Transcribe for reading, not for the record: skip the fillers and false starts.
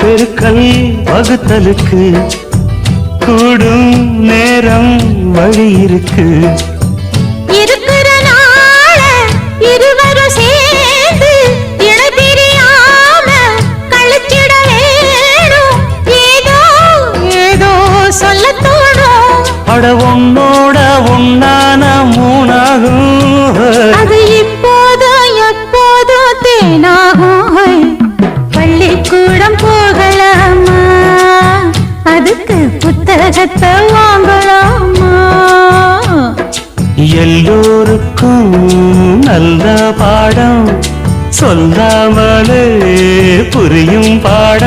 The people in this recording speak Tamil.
பெருக்கல் வகுத்தலுக்கு கூடும் நேரம் வழி இருக்கு. இருக்கிற நாள இருவரும் சேர்ந்து இணை பிரியாம கழிச்சிட வேணும். ஏதோ ஏதோ சொல்ல தோணும். அட உன்னோட உன்னான மூணாகும். அது இப்போதும் எப்போதும் தேனாகும். பள்ளிக்கூடம் போகலாமா, அதுக்கு புத்தகத்தை வாங்கலாமா? எல்லோருக்கும் நல்ல பாடம் சொல்லாமலே புரியும் பாடம்.